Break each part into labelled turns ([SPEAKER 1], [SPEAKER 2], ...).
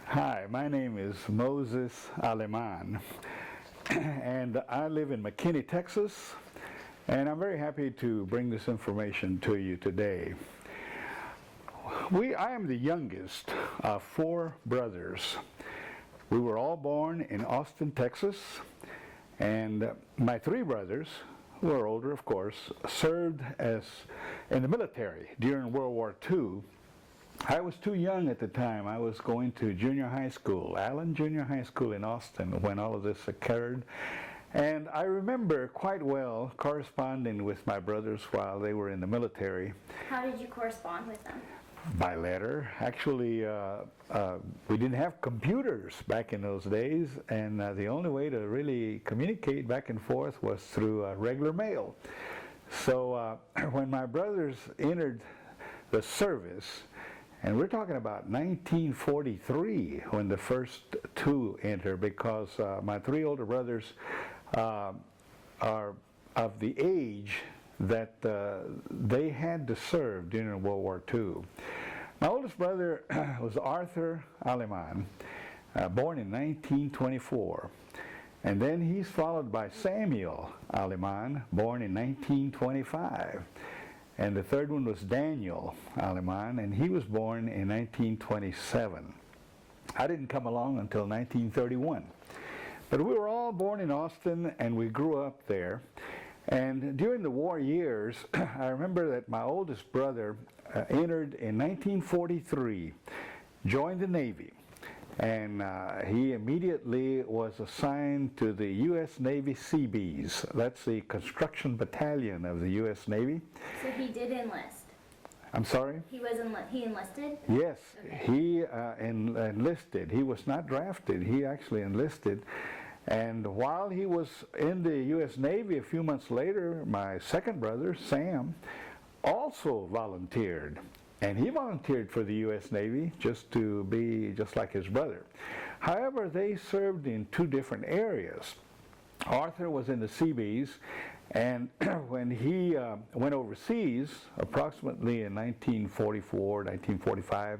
[SPEAKER 1] Hi, my name is Moses Aleman, and I live in McKinney, Texas, and I'm very happy to bring this information to you today. I am the youngest of four brothers. We were all born in Austin, Texas, and my three brothers, who are older of course, served in the military during World War II. I was too young at the time. I was going to junior high school, Allen Junior High School in Austin, when all of this occurred. And I remember quite well corresponding with my brothers while they were in the military.
[SPEAKER 2] How did you correspond with them?
[SPEAKER 1] By letter. Actually, we didn't have computers back in those days, and the only way to really communicate back and forth was through regular mail. So when my brothers entered the service, and we're talking about 1943 when the first two enter, because my three older brothers are of the age that they had to serve during World War II. My oldest brother was Arthur Aleman, born in 1924. And then he's followed by Samuel Aleman, born in 1925. And the third one was Daniel Alemán, and he was born in 1927. I didn't come along until 1931. But we were all born in Austin, and we grew up there. And during the war years, I remember that my oldest brother entered in 1943, joined the Navy. And he immediately was assigned to the U.S. Navy Seabees. That's the construction battalion of the U.S. Navy.
[SPEAKER 2] So he did enlist?
[SPEAKER 1] I'm sorry?
[SPEAKER 2] He enlisted?
[SPEAKER 1] Yes,
[SPEAKER 2] okay.
[SPEAKER 1] He enlisted. He was not drafted. He actually enlisted. And while he was in the U.S. Navy, a few months later, my second brother, Sam, also volunteered. And he volunteered for the U.S. Navy just to be just like his brother. However, they served in two different areas. Arthur was in the Seabees, and when he went overseas, approximately in 1944, 1945,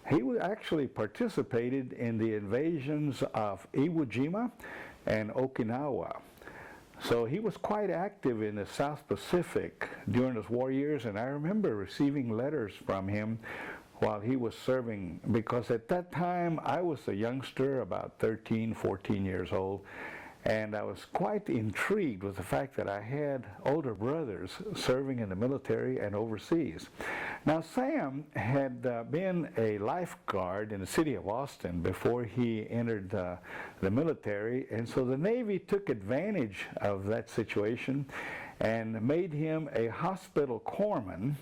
[SPEAKER 1] he actually participated in the invasions of Iwo Jima and Okinawa. So he was quite active in the South Pacific during those war years, and I remember receiving letters from him while he was serving, because at that time I was a youngster, about 13, 14 years old, and I was quite intrigued with the fact that I had older brothers serving in the military and overseas. Now Sam had been a lifeguard in the city of Austin before he entered the military, and so the Navy took advantage of that situation and made him a hospital corpsman.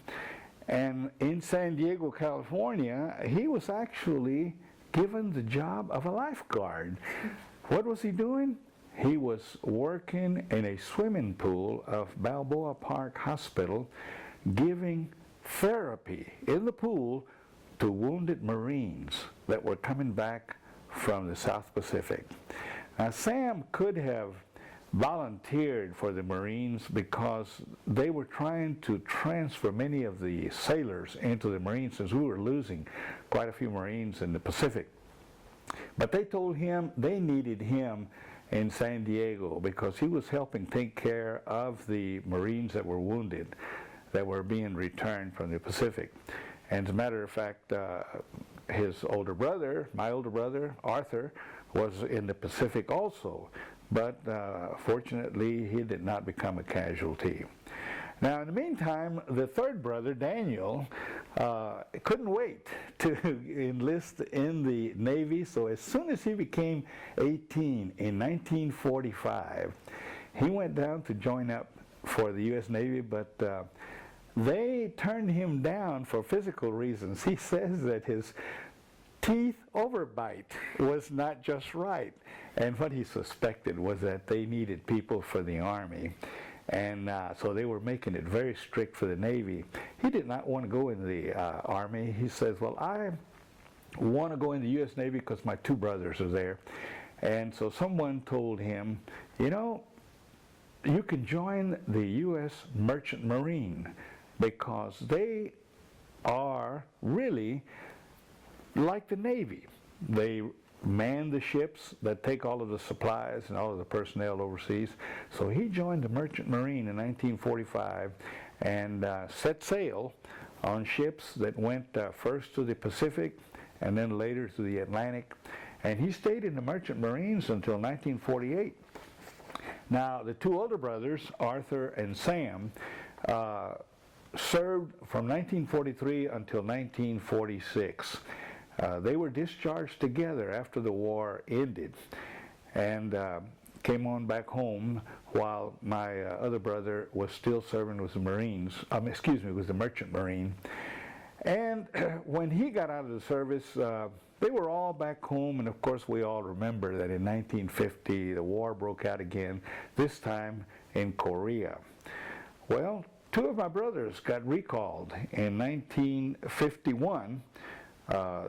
[SPEAKER 1] And in San Diego, California, he was actually given the job of a lifeguard. What was he doing? He was working in a swimming pool of Balboa Park Hospital, giving therapy in the pool to wounded Marines that were coming back from the South Pacific. Now, Sam could have volunteered for the Marines because they were trying to transfer many of the sailors into the Marines, since we were losing quite a few Marines in the Pacific. But they told him they needed him in San Diego because he was helping take care of the Marines that were wounded, that were being returned from the Pacific. And as a matter of fact, his older brother, my older brother, Arthur, was in the Pacific also. But fortunately, he did not become a casualty. Now, in the meantime, the third brother, Daniel, couldn't wait to enlist in the Navy. So as soon as he became 18 in 1945, he went down to join up for the U.S. Navy, but they turned him down for physical reasons. He says that his teeth overbite was not just right. And what he suspected was that they needed people for the Army. And so they were making it very strict for the Navy. He did not want to go in the Army. He says, well, I want to go in the U.S. Navy because my two brothers are there. And so someone told him, you know, you can join the U.S. Merchant Marine because they are really like the Navy. They man the ships that take all of the supplies and all of the personnel overseas. So he joined the Merchant Marine in 1945 and set sail on ships that went first to the Pacific and then later to the Atlantic. And he stayed in the Merchant Marines until 1948. Now, the two older brothers, Arthur and Sam, served from 1943 until 1946. They were discharged together after the war ended and came on back home while my other brother was still serving with the Marines, with the Merchant Marine. And when he got out of the service, they were all back home, and of course we all remember that in 1950 the war broke out again, this time in Korea. Well, two of my brothers got recalled. In 1951,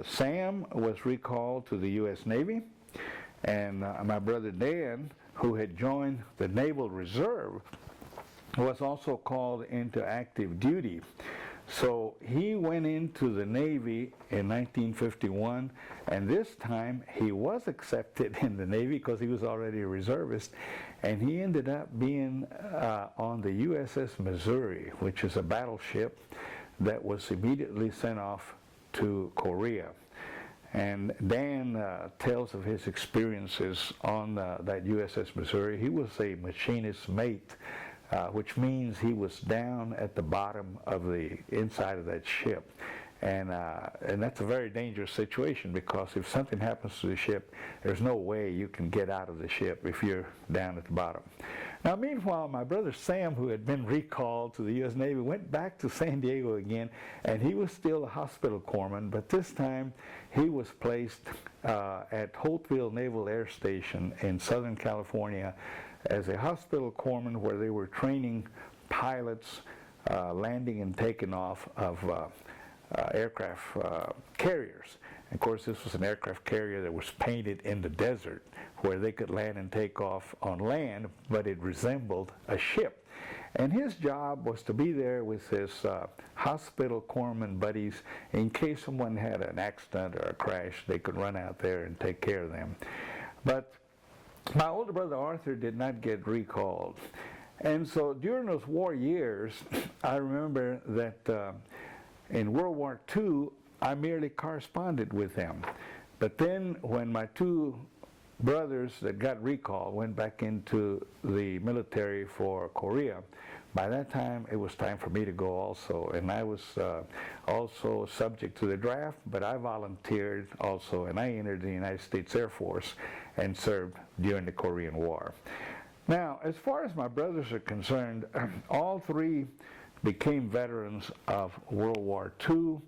[SPEAKER 1] Sam was recalled to the U.S. Navy, and my brother Dan, who had joined the Naval Reserve, was also called into active duty. So he went into the Navy in 1951, and this time he was accepted in the Navy because he was already a reservist, and he ended up being on the USS Missouri, which is a battleship that was immediately sent off to Korea. And Dan tells of his experiences on that USS Missouri. He was a machinist mate, which means he was down at the bottom of the inside of that ship. And that's a very dangerous situation, because if something happens to the ship, there's no way you can get out of the ship if you're down at the bottom. Now, meanwhile, my brother Sam, who had been recalled to the U.S. Navy, went back to San Diego again, and he was still a hospital corpsman, but this time he was placed at Holtville Naval Air Station in Southern California as a hospital corpsman, where they were training pilots landing and taking off of aircraft carriers. Of course, this was an aircraft carrier that was painted in the desert, where they could land and take off on land, but it resembled a ship. And his job was to be there with his hospital corpsman buddies in case someone had an accident or a crash. They could run out there and take care of them. But my older brother Arthur did not get recalled. And so during those war years, I remember that in World War II, I merely corresponded with them. But then when my two brothers that got recalled went back into the military for Korea, by that time it was time for me to go also. And I was also subject to the draft, but I volunteered also, and I entered the United States Air Force and served during the Korean War. Now, as far as my brothers are concerned, all three became veterans of World War II.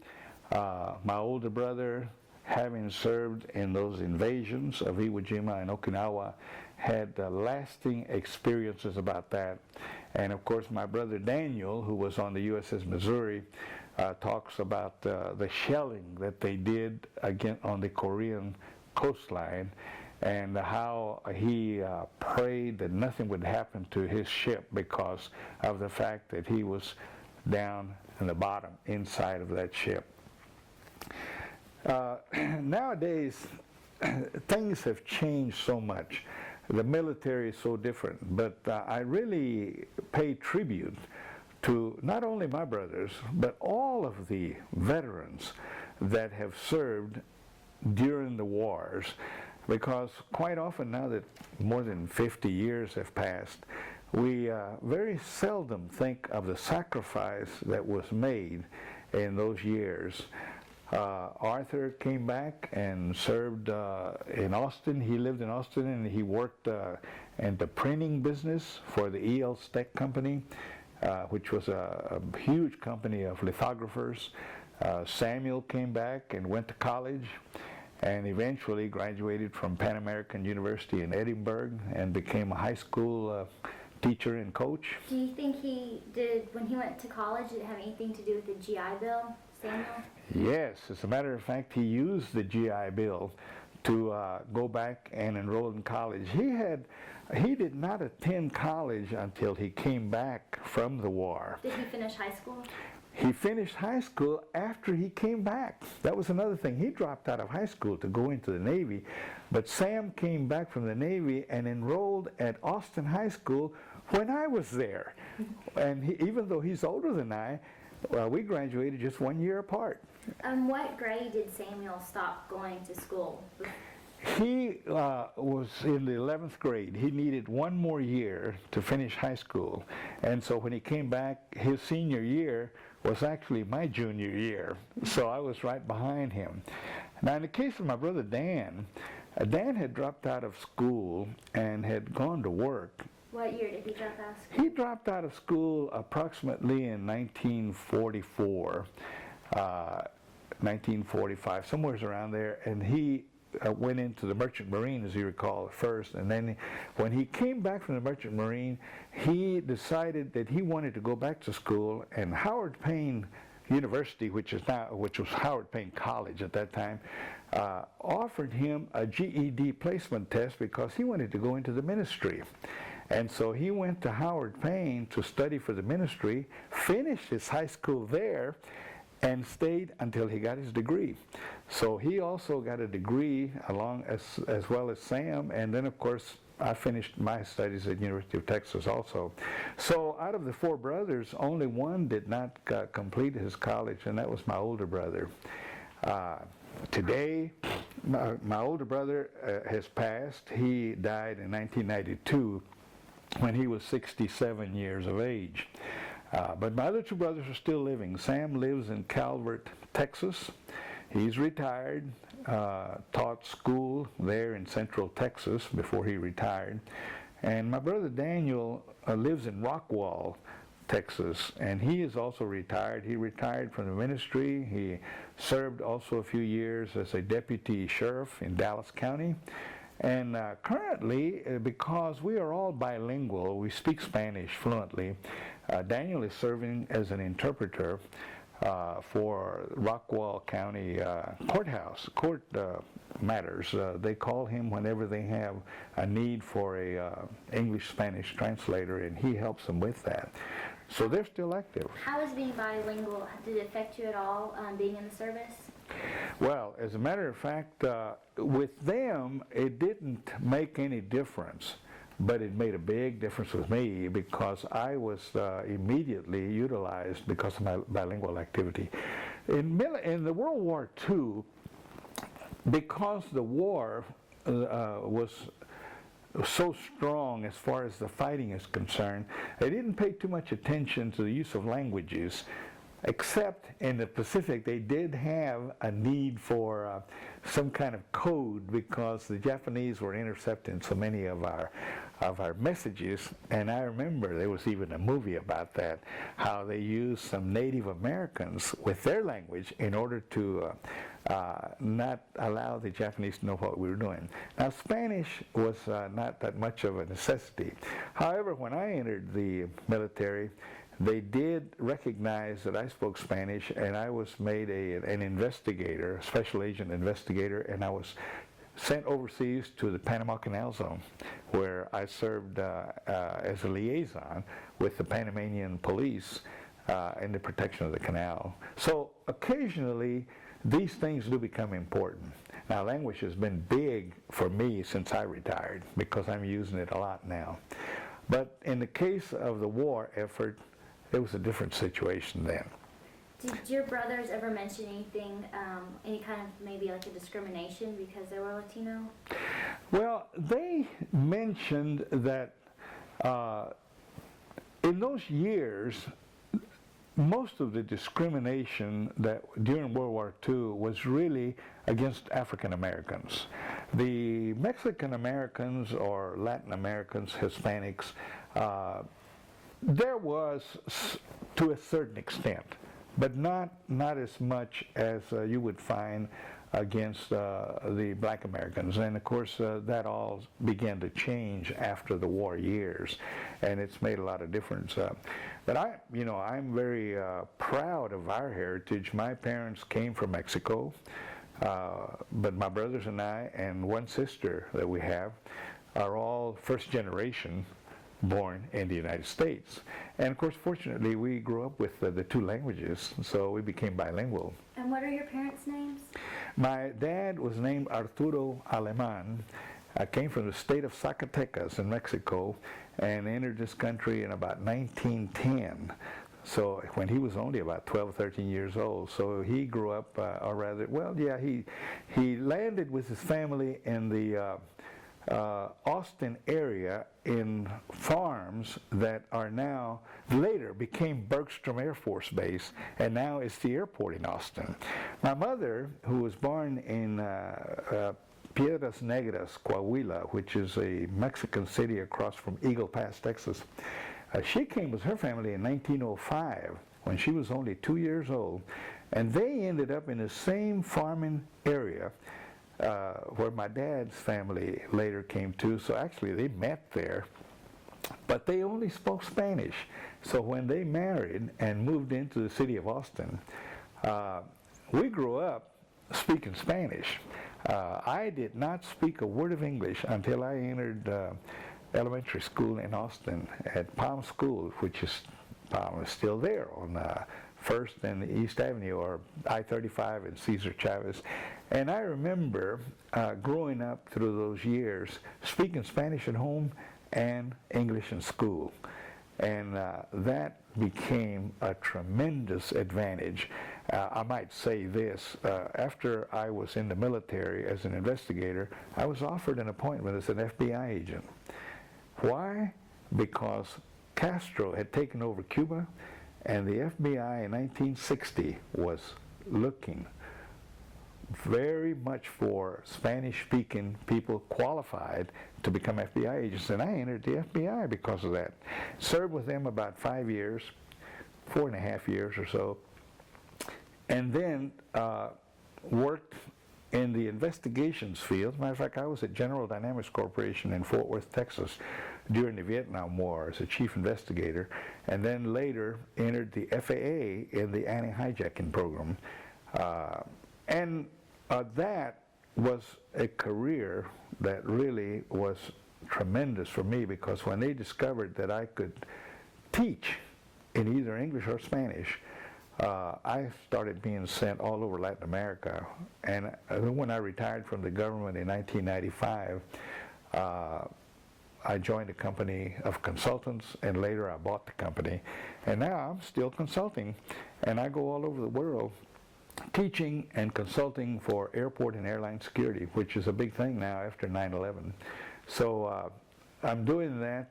[SPEAKER 1] My older brother, having served in those invasions of Iwo Jima and Okinawa, had lasting experiences about that. And of course, my brother Daniel, who was on the USS Missouri, talks about the shelling that they did again on the Korean coastline, and how he prayed that nothing would happen to his ship because of the fact that he was down in the bottom inside of that ship. Nowadays, things have changed so much. The military is so different, but I really pay tribute to not only my brothers, but all of the veterans that have served during the wars, because quite often, now that more than 50 years have passed, we very seldom think of the sacrifice that was made in those years. Arthur came back and served in Austin. He lived in Austin, and he worked in the printing business for the E.L. Steck Company, which was a huge company of lithographers. Samuel came back and went to college, and eventually graduated from Pan American University in Edinburgh and became a high school teacher and coach.
[SPEAKER 2] Do you think he did, when he went to college, did it have anything to do with the GI Bill, Samuel?
[SPEAKER 1] Yes, as a matter of fact, he used the GI Bill to go back and enroll in college. He did not attend college until he came back from the war.
[SPEAKER 2] Did he finish high school?
[SPEAKER 1] he finished high school after he came back. That was another thing. He dropped out of high school to go into the Navy, but Sam came back from the Navy and enrolled at Austin High School when I was there. And even though he's older than I, we graduated just 1 year apart.
[SPEAKER 2] What grade did Samuel stop going to school?
[SPEAKER 1] He was in the 11th grade. He needed one more year to finish high school. And so when he came back, his senior year was actually my junior year. So I was right behind him. Now in the case of my brother Dan, Dan had dropped out of school and had gone to work.
[SPEAKER 2] What year did he drop out of school?
[SPEAKER 1] He dropped out of school approximately in 1944, 1945, somewhere around there, and he went into the Merchant Marine, as you recall, at first, and then when he came back from the Merchant Marine, he decided that he wanted to go back to school, and Howard Payne University, which was Howard Payne College at that time, offered him a GED placement test because he wanted to go into the ministry. And so he went to Howard Payne to study for the ministry, finished his high school there, and stayed until he got his degree. So he also got a degree as well as Sam, and then of course I finished my studies at University of Texas also. So out of the four brothers, only one did not complete his college, and that was my older brother. Today, my older brother has passed. He died in 1992 when he was 67 years of age. But my other two brothers are still living. Sam lives in Calvert, Texas. He's retired, taught school there in Central Texas before he retired. And my brother Daniel lives in Rockwall, Texas, and he is also retired. He retired from the ministry. He served also a few years as a deputy sheriff in Dallas County. And currently, because we are all bilingual, we speak Spanish fluently, Daniel is serving as an interpreter for Rockwall County court matters. They call him whenever they have a need for a English-Spanish translator, and he helps them with that. So they're still active.
[SPEAKER 2] How is being bilingual? Did it affect you at all, being in the service?
[SPEAKER 1] Well, as a matter of fact, with them, it didn't make any difference, but it made a big difference with me because I was immediately utilized because of my bilingual activity. In the World War II, because the war was so strong as far as the fighting is concerned, they didn't pay too much attention to the use of languages. Except in the Pacific, they did have a need for some kind of code because the Japanese were intercepting so many of our messages. And I remember there was even a movie about that, how they used some Native Americans with their language in order to not allow the Japanese to know what we were doing. Now, Spanish was not that much of a necessity. However, when I entered the military, they did recognize that I spoke Spanish, and I was made an investigator, a special agent investigator, and I was sent overseas to the Panama Canal Zone, where I served as a liaison with the Panamanian police in the protection of the canal. So occasionally, these things do become important. Now, language has been big for me since I retired because I'm using it a lot now. But in the case of the war effort, it was a different situation then.
[SPEAKER 2] Did your brothers ever mention anything, any kind of maybe like a discrimination because they were Latino?
[SPEAKER 1] Well, they mentioned that in those years, most of the discrimination that during World War II was really against African Americans. The Mexican Americans or Latin Americans, Hispanics, there was to a certain extent, but not as much as you would find against the black Americans. And of course that all began to change after the war years, and it's made a lot of difference. But I'm very proud of our heritage. My parents came from Mexico, but my brothers and I and one sister that we have are all first generation born in the United States. And of course, fortunately, we grew up with the two languages, so we became bilingual.
[SPEAKER 2] And what are your parents' names?
[SPEAKER 1] My dad was named Arturo Aleman. I came from the state of Zacatecas in Mexico and entered this country in about 1910. So when he was only about 12 or 13 years old. So he grew up, or rather, well, yeah, he landed with his family in the Austin area in farms that are now, later became Bergstrom Air Force Base, and now is the airport in Austin. My mother, who was born in Piedras Negras, Coahuila, which is a Mexican city across from Eagle Pass, Texas, she came with her family in 1905 when she was only 2 years old, and they ended up in the same farming area where my dad's family later came to. So actually they met there, but they only spoke Spanish. So when they married and moved into the city of Austin, we grew up speaking Spanish. I did not speak a word of English until I entered elementary school in Austin at Palm School, which is still there on First and East Avenue, or I-35 and Cesar Chavez. And I remember growing up through those years speaking Spanish at home and English in school. And that became a tremendous advantage. I might say this, after I was in the military as an investigator, I was offered an appointment as an FBI agent. Why? Because Castro had taken over Cuba, and the FBI in 1960 was looking very much for Spanish-speaking people qualified to become FBI agents, and I entered the FBI because of that. Served with them about 5 years, 4.5 years or so, and then worked in the investigations field. As a matter of fact, I was at General Dynamics Corporation in Fort Worth, Texas during the Vietnam War as a chief investigator, and then later entered the FAA in the anti-hijacking program. And that was a career that really was tremendous for me, because when they discovered that I could teach in either English or Spanish, I started being sent all over Latin America. And when I retired from the government in 1995, I joined a company of consultants, and later I bought the company. And now I'm still consulting, and I go all over the world teaching and consulting for airport and airline security, which is a big thing now after 9/11. So I'm doing that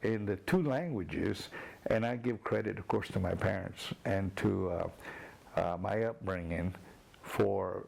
[SPEAKER 1] in the two languages, and I give credit, of course, to my parents and to my upbringing for,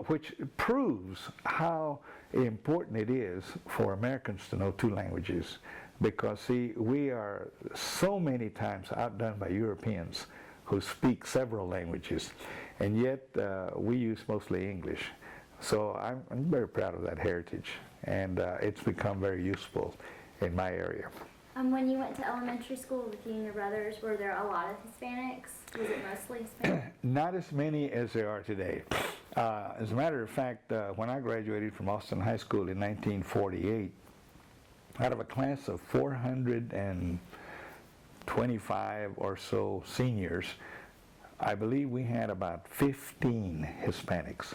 [SPEAKER 1] which proves how important it is for Americans to know two languages. Because, see, we are so many times outdone by Europeans who speak several languages, and yet we use mostly English. So I'm very proud of that heritage, and it's become very useful in my area.
[SPEAKER 2] When you went to elementary school with you and your brothers, were there a lot of Hispanics? Was it mostly Hispanic?
[SPEAKER 1] Not as many as there are today. As a matter of fact, when I graduated from Austin High School in 1948, out of a class of 425 or so seniors, I believe we had about 15 Hispanics.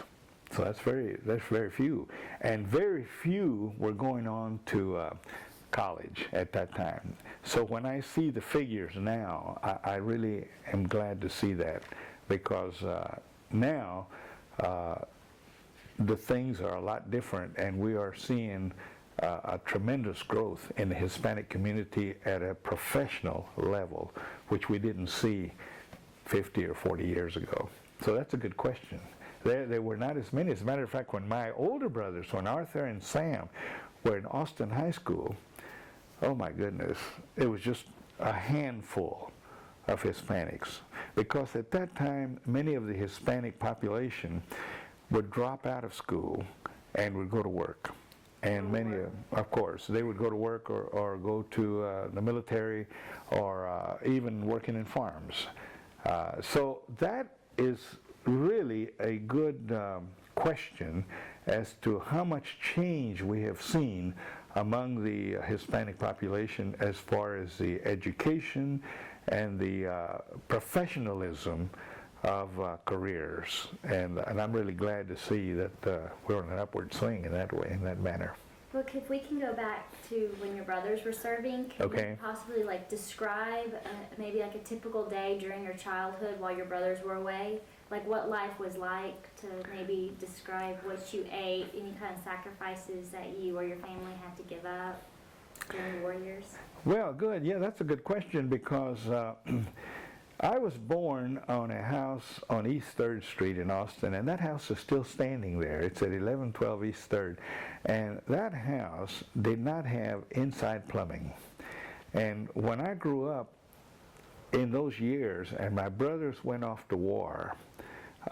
[SPEAKER 1] So that's very few, and very few were going on to college at that time. So when I see the figures now, I really am glad to see that, because now the things are a lot different, and we are seeing a tremendous growth in the Hispanic community at a professional level, which we didn't see 50 or 40 years ago. So that's a good question. There were not as many. As a matter of fact, when my older brothers, when Arthur and Sam were in Austin High School, oh my goodness, it was just a handful of Hispanics. Because at that time, many of the Hispanic population would drop out of school and would go to work. And many, of course, they would go to work or go to the military, or even working in farms. So that is really a good question as to how much change we have seen among the Hispanic population as far as the education and the professionalism of careers. And I'm really glad to see that we're on an upward swing in that way, in that manner.
[SPEAKER 2] Look, if we can go back to when your brothers were serving, can you possibly like describe maybe like a typical day during your childhood while your brothers were away? Like what life was like, to maybe describe what you ate, any kind of sacrifices that you or your family had to give up during the war years?
[SPEAKER 1] Well, good. Yeah, that's a good question, because I was born on a house on East 3rd Street in Austin, and that house is still standing there. It's at 1112 East 3rd. And that house did not have inside plumbing. And when I grew up in those years and my brothers went off to war,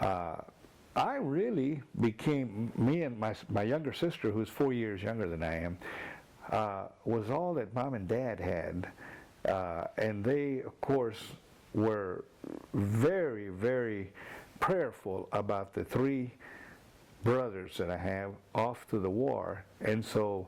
[SPEAKER 1] I really became, me and my younger sister, who's 4 years younger than I am, was all that Mom and Dad had. And they, of course, were very, very prayerful about the 3 brothers that I have off to the war. And so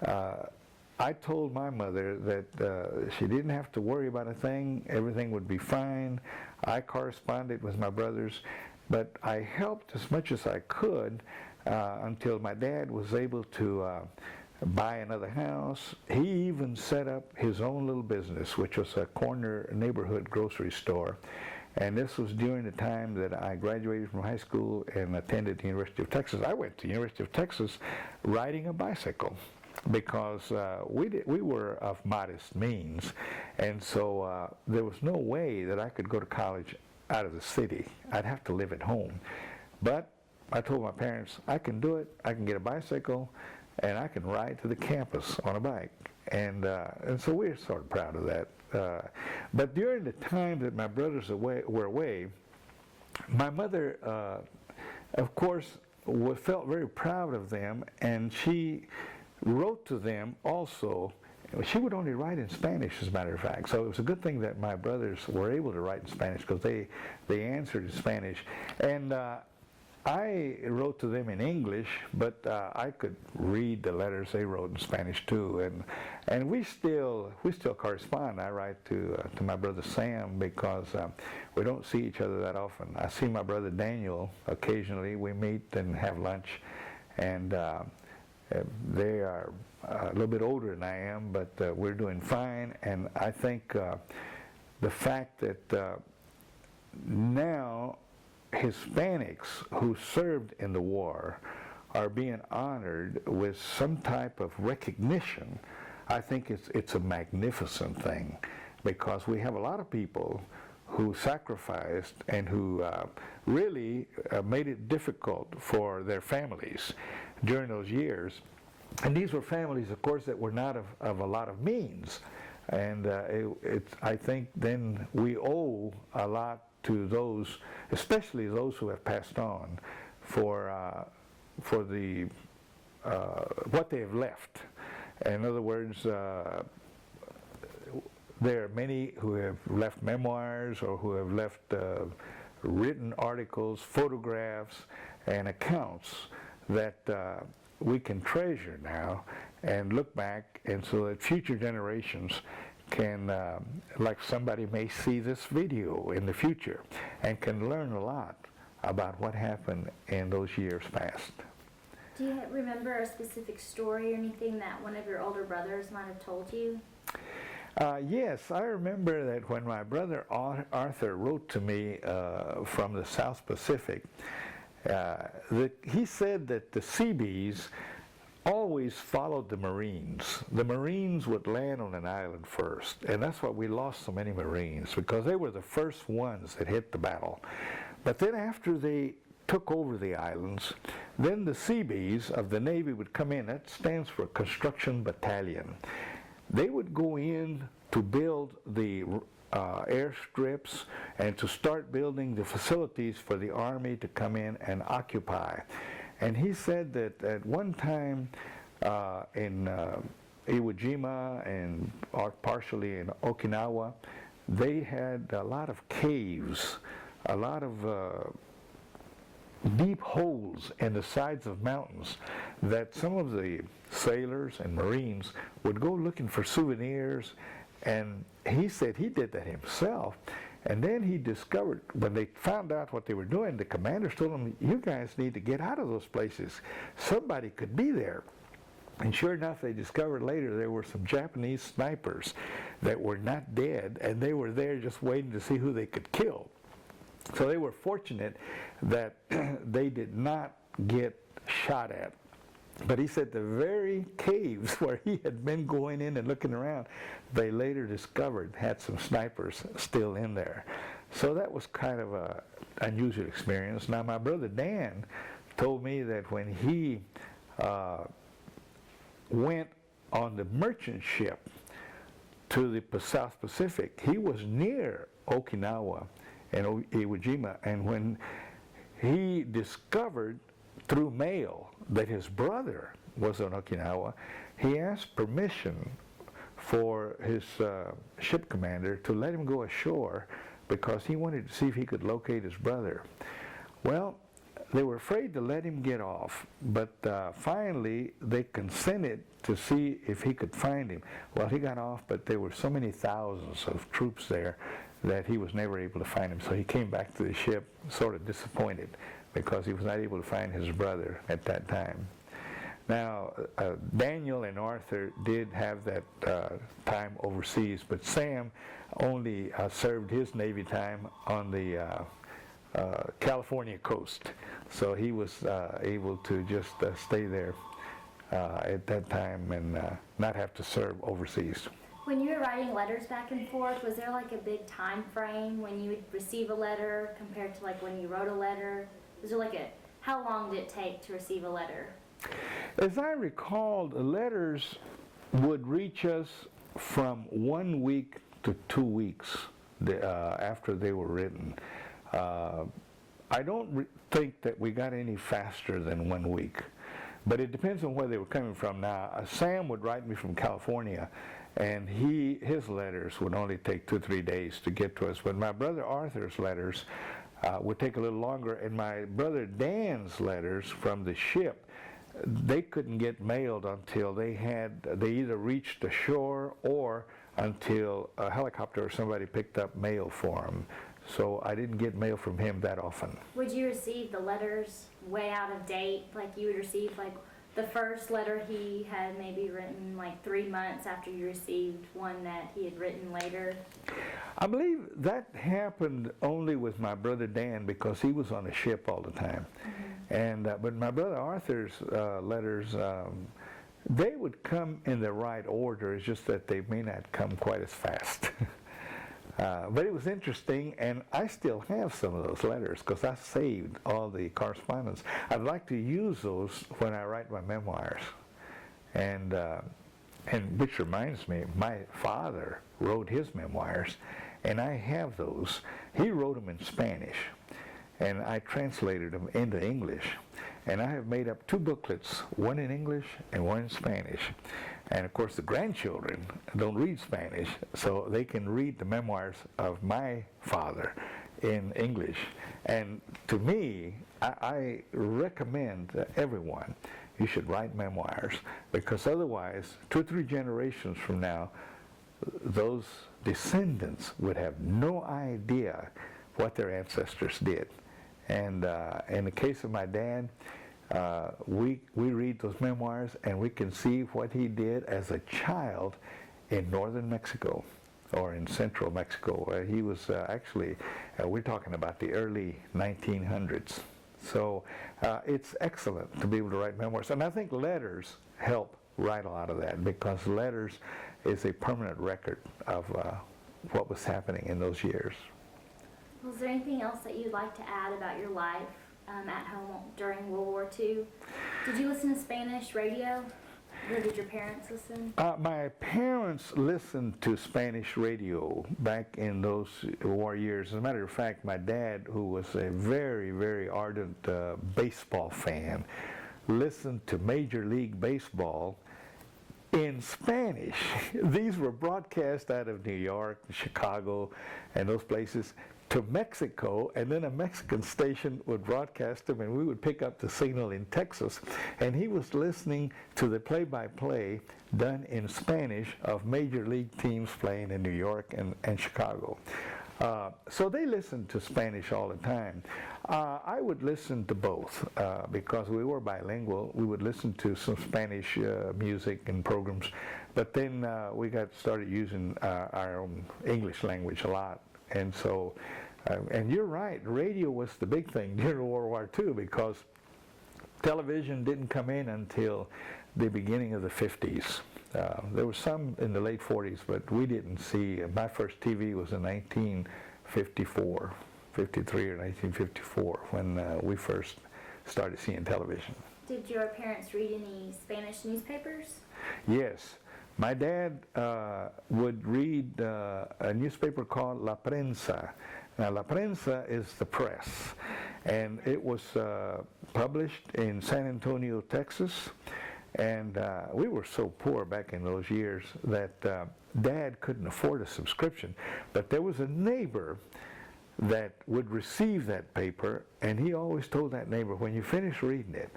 [SPEAKER 1] I told my mother that she didn't have to worry about a thing, everything would be fine. I corresponded with my brothers, but I helped as much as I could until my dad was able to buy another house. He even set up his own little business, which was a corner neighborhood grocery store. And this was during the time that I graduated from high school and attended the University of Texas. I went to the University of Texas riding a bicycle because we were of modest means. And so there was no way that I could go to college out of the city. I'd have to live at home. But I told my parents, I can do it. I can get a bicycle, and I can ride to the campus on a bike. And so we're sort of proud of that. But during the time that my brothers were away, my mother, of course, felt very proud of them, and she wrote to them also. She would only write in Spanish, as a matter of fact. So it was a good thing that my brothers were able to write in Spanish, because they answered in Spanish. And I wrote to them in English, but I could read the letters they wrote in Spanish too, and we still correspond. I write to my brother Sam, because we don't see each other that often. I see my brother Daniel occasionally. We meet and have lunch, and they are a little bit older than I am, but we're doing fine. And I think the fact that now Hispanics who served in the war are being honored with some type of recognition, I think it's a magnificent thing, because we have a lot of people who sacrificed and who really made it difficult for their families during those years. And these were families, of course, that were not of a lot of means. And I think then we owe a lot to those, especially those who have passed on, for the what they have left. In other words, there are many who have left memoirs, or who have left written articles, photographs, and accounts that we can treasure now and look back, and so that future generations can, like somebody may see this video in the future and can learn a lot about what happened in those years past.
[SPEAKER 2] Do you remember a specific story or anything that one of your older brothers might have told you?
[SPEAKER 1] Yes, I remember that when my brother Arthur wrote to me from the South Pacific, he said that the Seabees always followed the Marines. The Marines would land on an island first, and that's why we lost so many Marines, because they were the first ones that hit the battle. But then after they took over the islands, then the Seabees of the Navy would come in. That stands for Construction Battalion. They would go in to build the airstrips and to start building the facilities for the Army to come in and occupy. And he said that at one time in Iwo Jima and partially in Okinawa, they had a lot of caves, a lot of deep holes in the sides of mountains that some of the sailors and Marines would go looking for souvenirs, and he said he did that himself. And then he discovered, when they found out what they were doing, the commanders told him, you guys need to get out of those places. Somebody could be there. And sure enough, they discovered later there were some Japanese snipers that were not dead, and they were there just waiting to see who they could kill. So they were fortunate that they did not get shot at. But he said the very caves where he had been going in and looking around, they later discovered had some snipers still in there. So that was kind of an unusual experience. Now, my brother Dan told me that when he went on the merchant ship to the South Pacific, he was near Okinawa and Iwo Jima, and when he discovered through mail that his brother was on Okinawa, he asked permission for his ship commander to let him go ashore because he wanted to see if he could locate his brother. Well, they were afraid to let him get off, but finally they consented to see if he could find him. Well, he got off, but there were so many thousands of troops there that he was never able to find him. So he came back to the ship sort of disappointed because he was not able to find his brother at that time. Now, Daniel and Arthur did have that time overseas, but Sam only served his Navy time on the California coast. So he was able to just stay there at that time and not have to serve overseas.
[SPEAKER 2] When you were writing letters back and forth, was there like a big time frame when you would receive a letter compared to like when you wrote a letter? Was there like how long did it take to receive a letter?
[SPEAKER 1] As I recall, the letters would reach us from 1 week to 2 weeks after they were written. I don't think that we got any faster than 1 week, but it depends on where they were coming from. Now, Sam would write me from California, and his letters would only take 2 or 3 days to get to us. But my brother Arthur's letters would take a little longer, and my brother Dan's letters from the ship, they couldn't get mailed until they either reached the shore or until a helicopter or somebody picked up mail for them. So I didn't get mail from him that often.
[SPEAKER 2] Would you receive the letters way out of date? Like you would receive like the first letter he had maybe written like 3 months after you received one that he had written later?
[SPEAKER 1] I believe that happened only with my brother Dan because he was on a ship all the time. Mm-hmm. And but my brother Arthur's letters, they would come in the right order. It's just that they may not come quite as fast. But it was interesting, and I still have some of those letters because I saved all the correspondence. I'd like to use those when I write my memoirs. And which reminds me, my father wrote his memoirs, and I have those. He wrote them in Spanish, and I translated them into English. And I have made up 2 booklets, one in English and one in Spanish. And of course the grandchildren don't read Spanish, so they can read the memoirs of my father in English. And to me, I recommend everyone, you should write memoirs, because otherwise, 2 or 3 generations from now, those descendants would have no idea what their ancestors did. And in the case of my dad, we read those memoirs and we can see what he did as a child in northern Mexico or in central Mexico. He was actually, we're talking about the early 1900s. So it's excellent to be able to write memoirs. And I think letters help write a lot of that, because letters is a permanent record of what was happening in those years.
[SPEAKER 2] Was there anything else that you'd like to add about your life at home during World War II? Did you listen to Spanish radio? Or did your parents listen?
[SPEAKER 1] My parents listened to Spanish radio back in those war years. As a matter of fact, my dad, who was a very, very ardent baseball fan, listened to Major League Baseball in Spanish. These were broadcast out of New York, Chicago, and those places to Mexico, and then a Mexican station would broadcast him, and we would pick up the signal in Texas, and he was listening to the play-by-play done in Spanish of major league teams playing in New York and Chicago. So they listened to Spanish all the time. I would listen to both because we were bilingual. We would listen to some Spanish music and programs, but then we got started using our own English language a lot. And so, and you're right, radio was the big thing during World War II because television didn't come in until the beginning of the 50s. There was some in the late 40s, but we didn't see. My first TV was in 1954, 53 or 1954 when we first started seeing television.
[SPEAKER 2] Did your parents read any Spanish newspapers?
[SPEAKER 1] Yes. My dad would read a newspaper called La Prensa. Now, La Prensa is the press, and it was published in San Antonio, Texas, and we were so poor back in those years that Dad couldn't afford a subscription, but there was a neighbor that would receive that paper, and he always told that neighbor, when you finish reading it,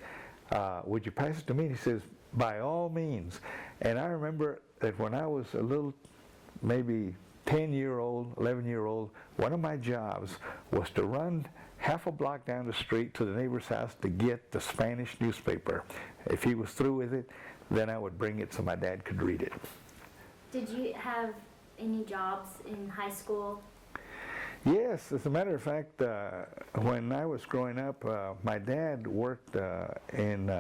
[SPEAKER 1] would you pass it to me? And he says, by all means. And I remember that when I was a little, maybe 10-year-old, 11-year-old, one of my jobs was to run half a block down the street to the neighbor's house to get the Spanish newspaper. If he was through with it, then I would bring it so my dad could read it.
[SPEAKER 2] Did you have any jobs in high school?
[SPEAKER 1] Yes, as a matter of fact, when I was growing up, my dad worked in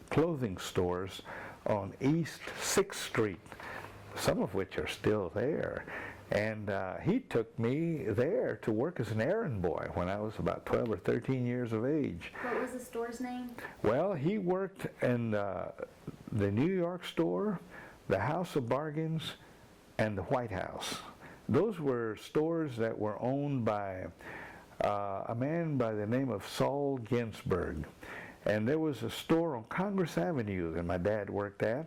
[SPEAKER 1] clothing stores on East 6th Street, some of which are still there. And he took me there to work as an errand boy when I was about 12 or 13 years of age.
[SPEAKER 2] What was the store's name?
[SPEAKER 1] Well, he worked in the New York store, the House of Bargains, and the White House. Those were stores that were owned by a man by the name of Saul Ginsberg. And there was a store on Congress Avenue that my dad worked at.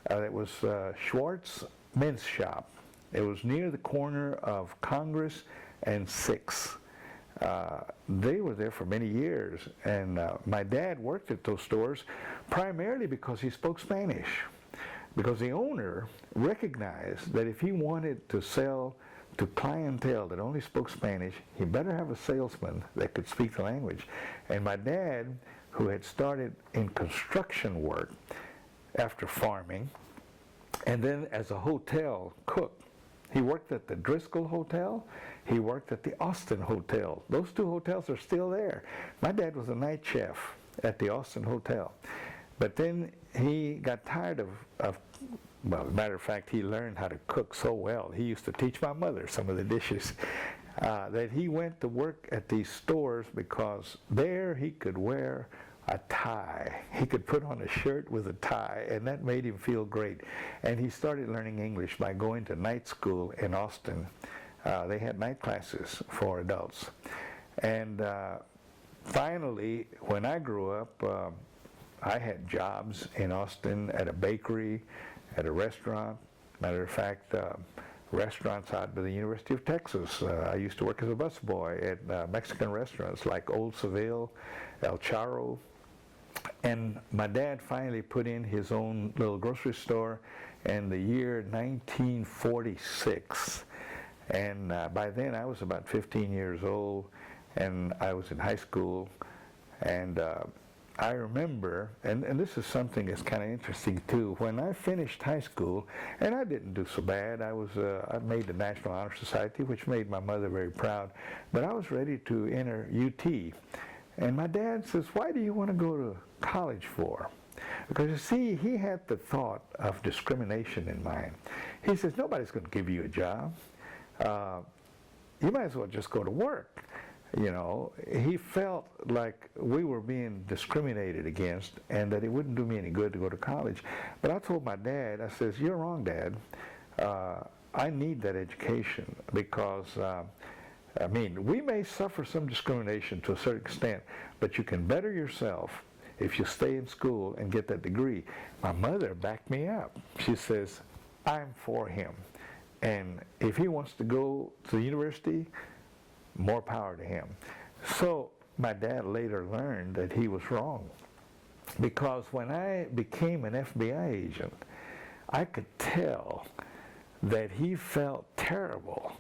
[SPEAKER 1] It was Schwartz Men's Shop. It was near the corner of Congress and 6th. They were there for many years, and my dad worked at those stores primarily because he spoke Spanish. Because the owner recognized that if he wanted to sell to clientele that only spoke Spanish, he better have a salesman that could speak the language. And my dad, who had started in construction work after farming, and then as a hotel cook, he worked at the Driscoll Hotel, he worked at the Austin Hotel. Those two hotels are still there. My dad was a night chef at the Austin Hotel. But then he got tired of, well, as a matter of fact, he learned how to cook so well. He used to teach my mother some of the dishes. That he went to work at these stores because there he could wear a tie. He could put on a shirt with a tie, and that made him feel great. And he started learning English by going to night school in Austin. They had night classes for adults. And finally, when I grew up, I had jobs in Austin at a bakery, at a restaurant. Matter of fact, restaurants out by the University of Texas. I used to work as a busboy at Mexican restaurants like Old Seville, El Charro. And my dad finally put in his own little grocery store in the year 1946. And by then I was about 15 years old, and I was in high school. And I remember, and this is something that's kind of interesting too, when I finished high school, and I didn't do so bad, I made the National Honor Society, which made my mother very proud, but I was ready to enter UT. And my dad says, why do you want to go to college for? Because you see, he had the thought of discrimination in mind. He says, nobody's going to give you a job. You might as well just go to work. You know, he felt like we were being discriminated against and that it wouldn't do me any good to go to college. But I told my dad, I says, you're wrong, Dad. I need that education because, I mean, we may suffer some discrimination to a certain extent, but you can better yourself if you stay in school and get that degree. My mother backed me up. She says, I'm for him. And if he wants to go to the university, more power to him. So my dad later learned that he was wrong, because when I became an FBI agent, I could tell that he felt terrible,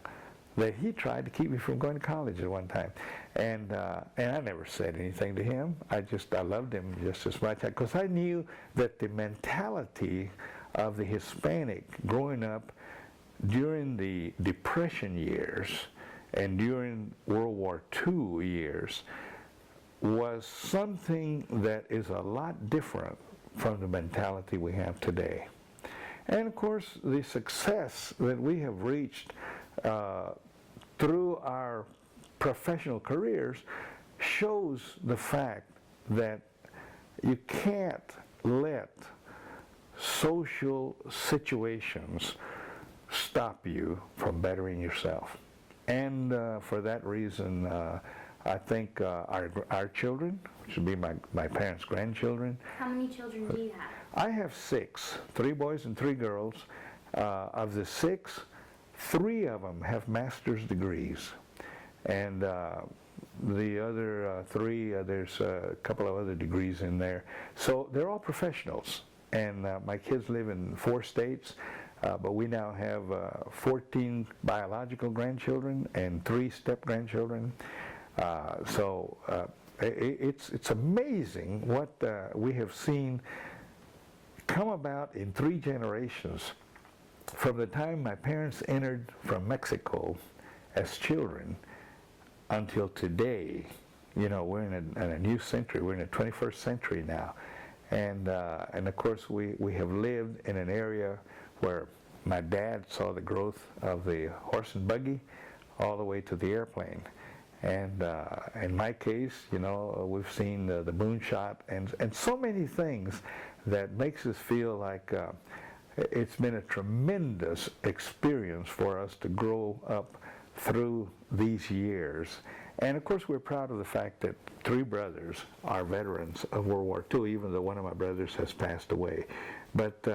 [SPEAKER 1] that he tried to keep me from going to college at one time. And I never said anything to him. I loved him just as much, because I knew that the mentality of the Hispanic growing up during the Depression years and during World War II years was something that is a lot different from the mentality we have today. And of course, the success that we have reached through our professional careers shows the fact that you can't let social situations stop you from bettering yourself. And for that reason, I think our children, which would be my parents' grandchildren.
[SPEAKER 2] How many children do you have?
[SPEAKER 1] I have 6, 3 boys and 3 girls. Of the 6, 3 of them have master's degrees. And the other 3, there's a couple of other degrees in there. So they're all professionals. And my kids live in 4 states, but we now have 14 biological grandchildren and 3 step-grandchildren. So it's amazing what we have seen come about in 3 generations. From the time my parents entered from Mexico as children until today. You know, we're in a new century. We're in the 21st century now. And of course, we have lived in an area where my dad saw the growth of the horse and buggy all the way to the airplane. And in my case, you know, we've seen the moonshot and so many things that makes us feel like it's been a tremendous experience for us to grow up through these years. And of course, we're proud of the fact that 3 brothers are veterans of World War II, even though one of my brothers has passed away. But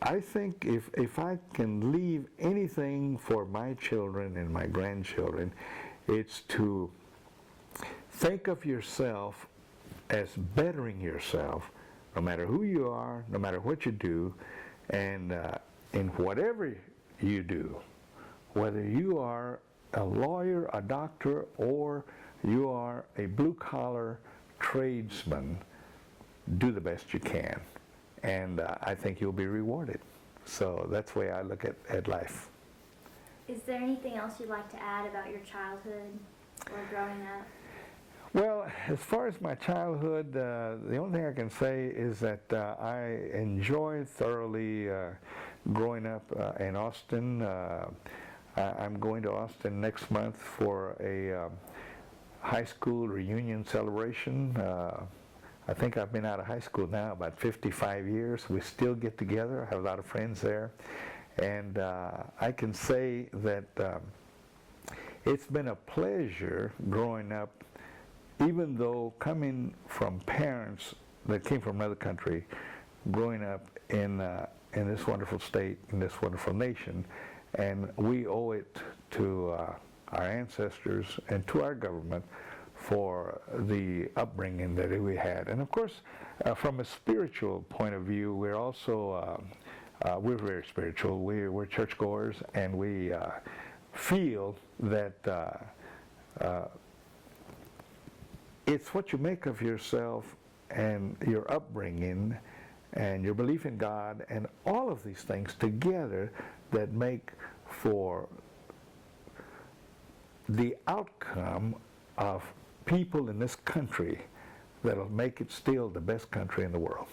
[SPEAKER 1] I think if I can leave anything for my children and my grandchildren, it's to think of yourself as bettering yourself, no matter who you are, no matter what you do, and in whatever you do, whether you are a lawyer, a doctor, or you are a blue-collar tradesman, do the best you can. And I think you'll be rewarded. So that's the way I look at life.
[SPEAKER 2] Is there anything else you'd like to add about your childhood or growing up?
[SPEAKER 1] Well, as far as my childhood, the only thing I can say is that I enjoyed thoroughly growing up in Austin. I'm going to Austin next month for a high school reunion celebration. I think I've been out of high school now about 55 years. We still get together. I have a lot of friends there. And I can say that it's been a pleasure growing up, even though coming from parents that came from another country, growing up in this wonderful state, in this wonderful nation. And we owe it to our ancestors and to our government for the upbringing that we had. And of course, from a spiritual point of view, we're also, we're very spiritual. We're churchgoers, and we feel that it's what you make of yourself and your upbringing and your belief in God and all of these things together that make for the outcome of people in this country that'll make it still the best country in the world.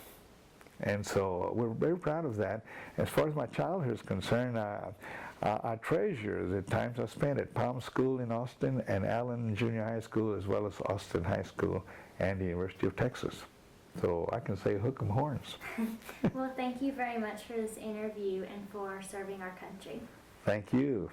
[SPEAKER 1] And so we're very proud of that. As far as my childhood is concerned, I treasure the times I spent at Palm School in Austin and Allen Junior High School, as well as Austin High School and the University of Texas. So I can say hook 'em horns.
[SPEAKER 2] Well, thank you very much for this interview and for serving our country.
[SPEAKER 1] Thank you.